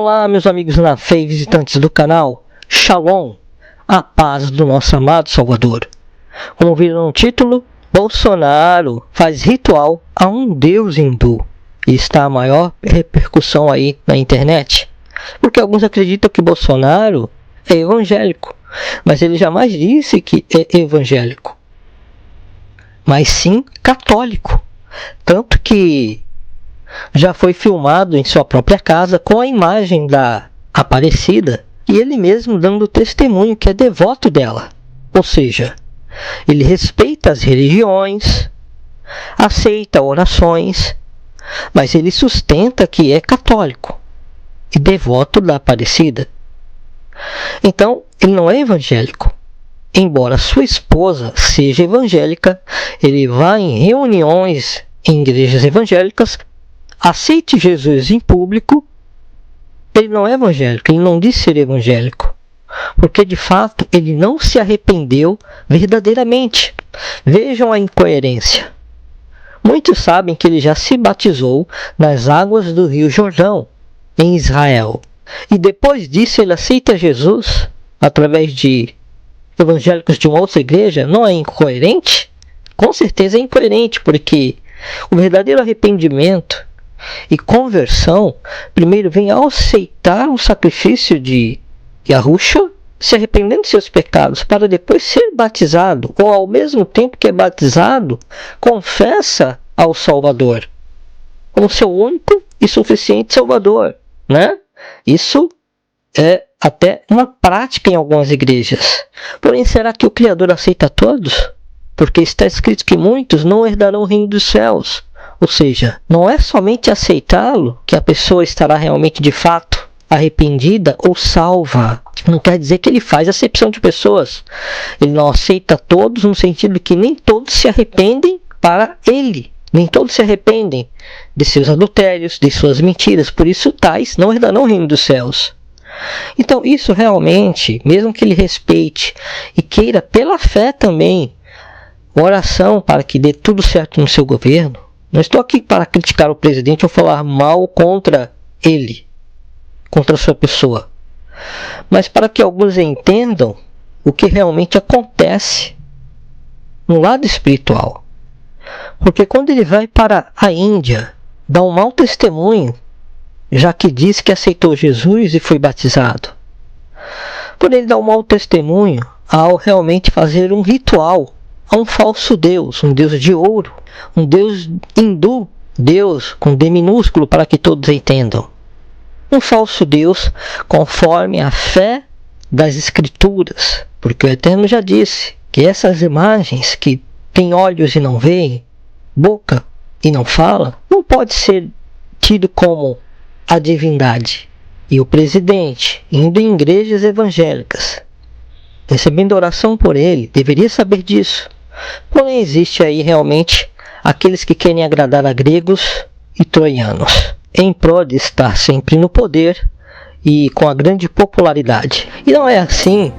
Olá, meus amigos na fé e visitantes do canal. Shalom, a paz do nosso amado Salvador. Como viram no título, Bolsonaro faz ritual a um deus hindu. E está a maior repercussão aí na internet. Porque alguns acreditam que Bolsonaro é evangélico. Mas ele jamais disse que é evangélico. Mas sim católico. Tanto que já foi filmado em sua própria casa com a imagem da Aparecida e ele mesmo dando testemunho que é devoto dela. Ou seja, ele respeita as religiões, aceita orações, mas ele sustenta que é católico e devoto da Aparecida. Então, ele não é evangélico. Embora sua esposa seja evangélica, ele vai em reuniões em igrejas evangélicas, aceite Jesus em público, ele não é evangélico, ele não diz ser evangélico. Porque de fato ele não se arrependeu verdadeiramente. Vejam a incoerência. Muitos sabem que ele já se batizou nas águas do Rio Jordão, em Israel. E depois disso ele aceita Jesus através de evangélicos de uma outra igreja. Não é incoerente? Com certeza é incoerente, porque o verdadeiro arrependimento e conversão primeiro vem ao aceitar o sacrifício de Yahushua, se arrependendo de seus pecados, para depois ser batizado, ou ao mesmo tempo que é batizado, confessa ao Salvador como seu único e suficiente Salvador, né? Isso é até uma prática em algumas igrejas. Porém, será que o Criador aceita todos? Porque está escrito que muitos não herdarão o reino dos céus. Ou seja, não é somente aceitá-lo que a pessoa estará realmente de fato arrependida ou salva. Não quer dizer que ele faz acepção de pessoas. Ele não aceita todos no sentido que nem todos se arrependem para ele. Nem todos se arrependem de seus adultérios, de suas mentiras. Por isso tais não herdarão o reino dos céus. Então isso realmente, mesmo que ele respeite e queira pela fé também oração para que dê tudo certo no seu governo, não estou aqui para criticar o presidente ou falar mal contra ele, contra a sua pessoa, mas para que alguns entendam o que realmente acontece no lado espiritual. Porque quando ele vai para a Índia, dá um mau testemunho, já que diz que aceitou Jesus e foi batizado. Porém, ele dá um mau testemunho ao realmente fazer um ritual a um falso Deus, um Deus de ouro, um Deus hindu, Deus com D minúsculo para que todos entendam. Um falso Deus conforme a fé das Escrituras, porque o Eterno já disse que essas imagens que têm olhos e não veem, boca e não fala, não pode ser tido como a divindade. E o presidente, indo em igrejas evangélicas, recebendo oração por ele, deveria saber disso. Porém, existe aí realmente aqueles que querem agradar a gregos e troianos, em prol de estar sempre no poder e com a grande popularidade. E não é assim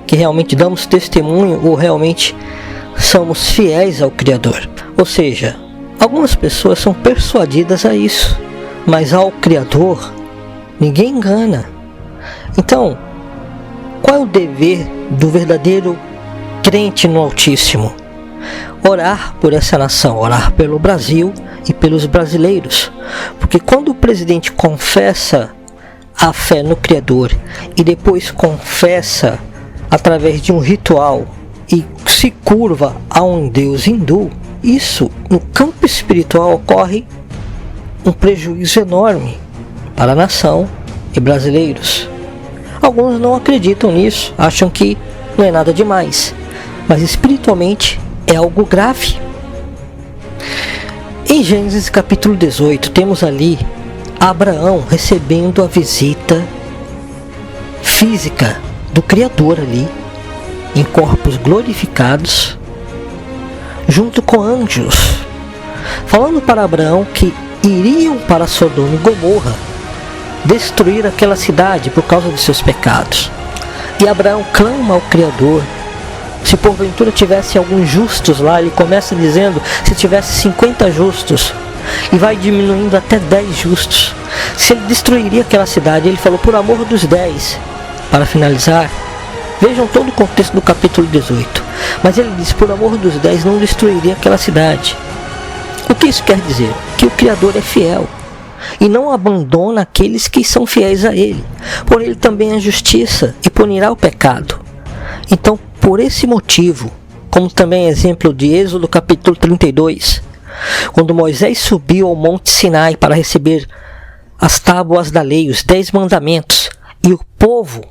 que realmente damos testemunho ou realmente somos fiéis ao Criador. Ou seja, algumas pessoas são persuadidas a isso, mas ao Criador ninguém engana. Então, qual é o dever do verdadeiro crente no Altíssimo? Orar por essa nação, orar pelo Brasil e pelos brasileiros. Porque quando o presidente confessa a fé no Criador e depois confessa através de um ritual e se curva a um Deus hindu, isso no campo espiritual ocorre um prejuízo enorme para a nação e brasileiros. Alguns não acreditam nisso, acham que não é nada demais, mas espiritualmente é algo grave. Em Gênesis capítulo 18 temos ali Abraão recebendo a visita física do Criador ali, em corpos glorificados, junto com anjos, falando para Abraão que iriam para Sodoma e Gomorra destruir aquela cidade por causa de seus pecados. E Abraão clama ao Criador. Se porventura tivesse alguns justos lá, ele começa dizendo, se tivesse 50 justos, e vai diminuindo até 10 justos. Se ele destruiria aquela cidade, ele falou por amor dos 10. Para finalizar, vejam todo o contexto do capítulo 18. Mas ele diz, por amor dos 10 não destruiria aquela cidade. O que isso quer dizer? Que o Criador é fiel e não abandona aqueles que são fiéis a ele. Por ele também é justiça e punirá o pecado. Então, por esse motivo, como também é exemplo de Êxodo capítulo 32, quando Moisés subiu ao Monte Sinai para receber as tábuas da lei, os 10 mandamentos, e o povo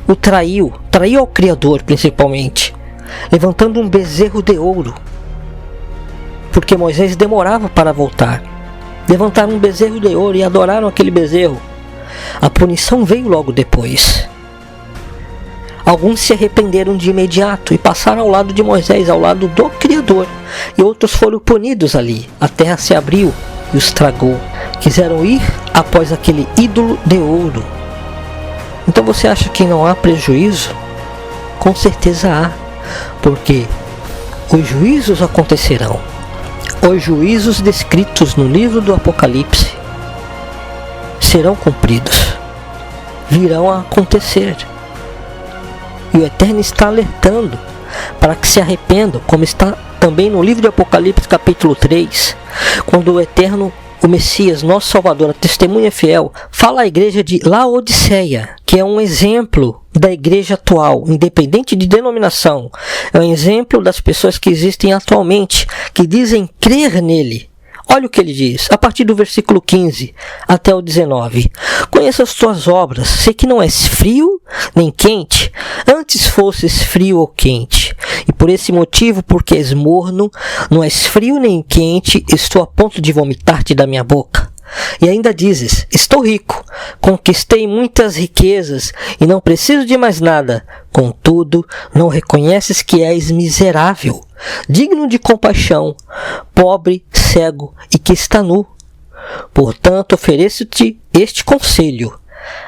o traiu ao Criador principalmente, levantando um bezerro de ouro, porque Moisés demorava para voltar. Levantaram um bezerro de ouro e adoraram aquele bezerro. A punição veio logo depois. Alguns se arrependeram de imediato e passaram ao lado de Moisés, ao lado do Criador, e outros foram punidos ali. A terra se abriu e os tragou. Quiseram ir após aquele ídolo de ouro. Então você acha que não há prejuízo? Com certeza há, porque os juízos acontecerão. Os juízos descritos no livro do Apocalipse serão cumpridos, virão a acontecer. E o Eterno está alertando para que se arrependam, como está também no livro de Apocalipse capítulo 3, quando o Eterno, o Messias, nosso Salvador, a testemunha fiel, fala à igreja de Laodiceia, que é um exemplo da igreja atual, independente de denominação. É um exemplo das pessoas que existem atualmente, que dizem crer nele. Olha o que ele diz, a partir do versículo 15 até o 19. Conheça as tuas obras, sei que não és frio nem quente, antes fosses frio ou quente. E por esse motivo, porque és morno, não és frio nem quente, estou a ponto de vomitar-te da minha boca. E ainda dizes, estou rico, conquistei muitas riquezas e não preciso de mais nada. Contudo, não reconheces que és miserável, digno de compaixão, pobre, cego e que está nu. Portanto, ofereço-te este conselho.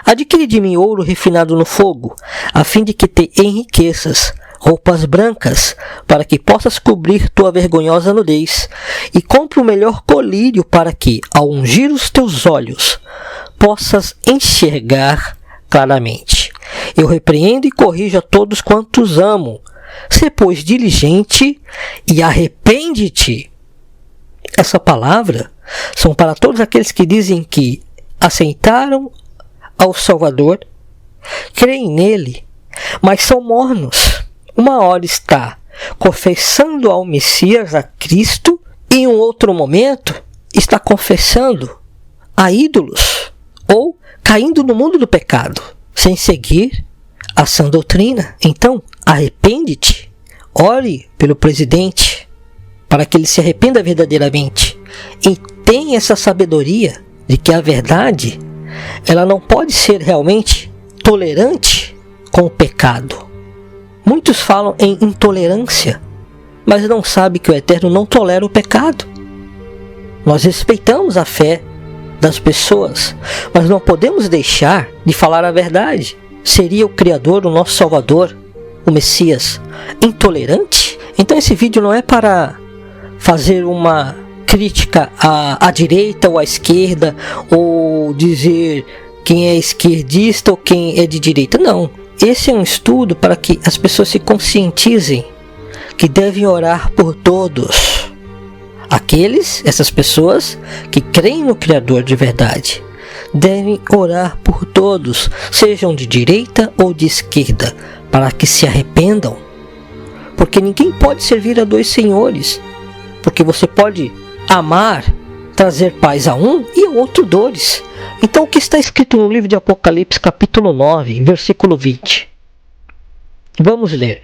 Adquire de mim ouro refinado no fogo, a fim de que te enriqueças, roupas brancas, para que possas cobrir tua vergonhosa nudez, e compra o melhor colírio para que, ao ungir os teus olhos, possas enxergar claramente. Eu repreendo e corrijo a todos quantos amo. Sê, pois, diligente e arrepende-te. Essa palavra são para todos aqueles que dizem que aceitaram ao Salvador, creem nele, mas são mornos. Uma hora está confessando ao Messias, a Cristo, e em um outro momento está confessando a ídolos ou caindo no mundo do pecado, sem seguir a sã doutrina. Então, arrepende-te, ore pelo presidente, para que ele se arrependa verdadeiramente, e tenha essa sabedoria de que a verdade, ela não pode ser realmente tolerante com o pecado. Muitos falam em intolerância, mas não sabem que o Eterno não tolera o pecado. Nós respeitamos a fé das pessoas, mas não podemos deixar de falar a verdade. Seria o Criador, o nosso Salvador, o Messias, intolerante? Então esse vídeo não é para fazer uma crítica à direita ou à esquerda, ou dizer quem é esquerdista ou quem é de direita. Não. Esse é um estudo para que as pessoas se conscientizem que devem orar por todos. Essas pessoas que creem no Criador de verdade, devem orar por todos, sejam de direita ou de esquerda, para que se arrependam. Porque ninguém pode servir a dois senhores, porque você pode amar, trazer paz a um e ao outro dores. Então o que está escrito no livro de Apocalipse capítulo 9, versículo 20? Vamos ler.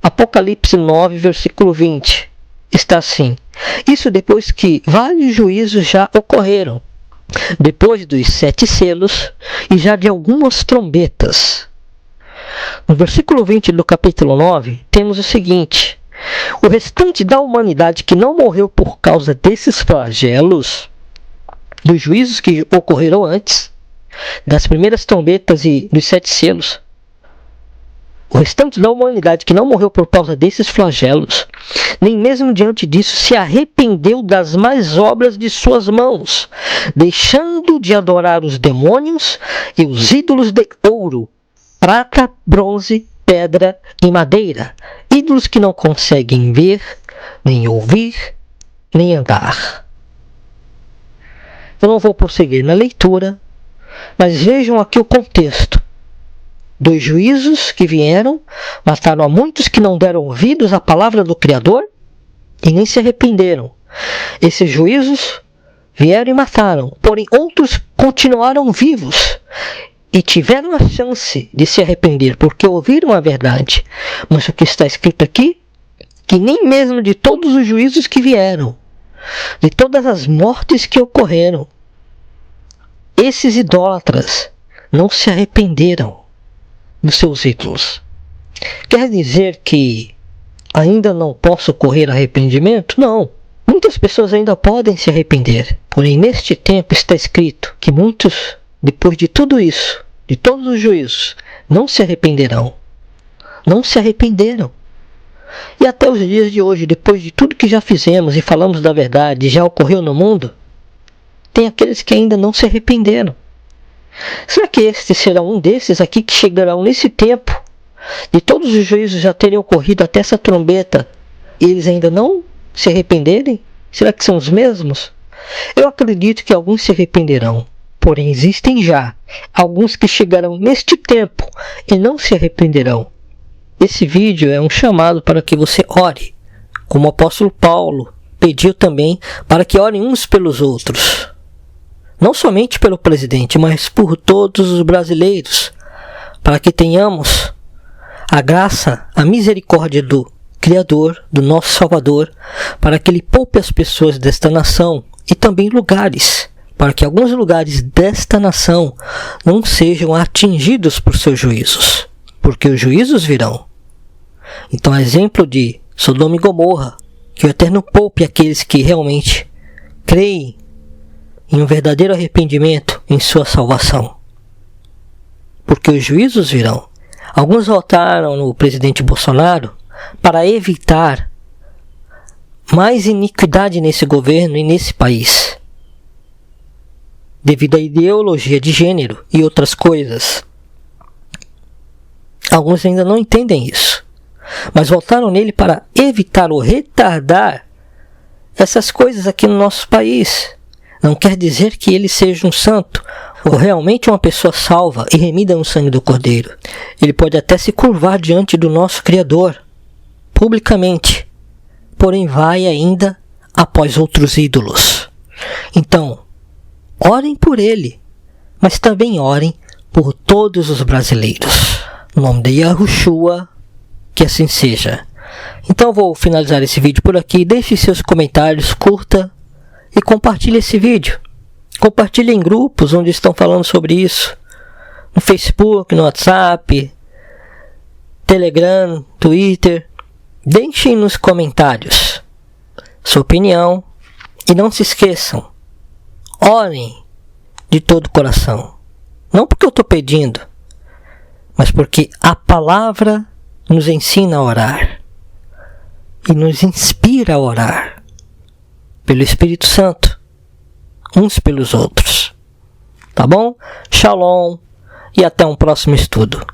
Apocalipse 9, versículo 20. Está assim: isso depois que vários juízos já ocorreram, depois dos 7 selos e já de algumas trombetas. No versículo 20 do capítulo 9, temos o seguinte: o restante da humanidade que não morreu por causa desses flagelos, dos juízos que ocorreram antes, das primeiras trombetas e dos 7 selos, o restante da humanidade que não morreu por causa desses flagelos, nem mesmo diante disso se arrependeu das más obras de suas mãos, deixando de adorar os demônios e os ídolos de ouro, prata, bronze, pedra e madeira, ídolos que não conseguem ver, nem ouvir, nem andar. Eu não vou prosseguir na leitura, mas vejam aqui o contexto. 2 juízos que vieram, mataram a muitos que não deram ouvidos à palavra do Criador e nem se arrependeram. Esses juízos vieram e mataram, porém outros continuaram vivos e tiveram a chance de se arrepender, porque ouviram a verdade. Mas o que está escrito aqui, que nem mesmo de todos os juízos que vieram, de todas as mortes que ocorreram, esses idólatras não se arrependeram dos seus ídolos. Quer dizer que ainda não possa ocorrer arrependimento? Não. Muitas pessoas ainda podem se arrepender. Porém, neste tempo está escrito que muitos, depois de tudo isso, de todos os juízos, não se arrependerão. Não se arrependeram. E até os dias de hoje, depois de tudo que já fizemos e falamos da verdade, já ocorreu no mundo, tem aqueles que ainda não se arrependeram. Será que este será um desses aqui que chegarão nesse tempo, de todos os juízos já terem ocorrido até essa trombeta, e eles ainda não se arrependerem? Será que são os mesmos? Eu acredito que alguns se arrependerão, porém existem já alguns que chegarão neste tempo e não se arrependerão. Esse vídeo é um chamado para que você ore, como o apóstolo Paulo pediu também para que orem uns pelos outros. Não somente pelo presidente, mas por todos os brasileiros, para que tenhamos a graça, a misericórdia do Criador, do nosso Salvador, para que Ele poupe as pessoas desta nação e também lugares, para que alguns lugares desta nação não sejam atingidos por seus juízos, porque os juízos virão. Então, exemplo de Sodoma e Gomorra, que o Eterno poupe aqueles que realmente creem em um verdadeiro arrependimento em sua salvação, porque os juízos virão. Alguns votaram no presidente Bolsonaro para evitar mais iniquidade nesse governo e nesse país, devido à ideologia de gênero e outras coisas. Alguns ainda não entendem isso, mas votaram nele para evitar ou retardar essas coisas aqui no nosso país. Não quer dizer que ele seja um santo ou realmente uma pessoa salva e remida no sangue do Cordeiro. Ele pode até se curvar diante do nosso Criador, publicamente, porém vai ainda após outros ídolos. Então, orem por ele, mas também orem por todos os brasileiros. No nome de Yahushua, que assim seja. Então vou finalizar esse vídeo por aqui. Deixe seus comentários, curta e compartilhe esse vídeo. Compartilhe em grupos onde estão falando sobre isso. No Facebook, no WhatsApp, Telegram, Twitter. Deixem nos comentários sua opinião. E não se esqueçam, orem de todo o coração. Não porque eu estou pedindo, mas porque a palavra nos ensina a orar. E nos inspira a orar. Pelo Espírito Santo, uns pelos outros. Tá bom? Shalom e até um próximo estudo.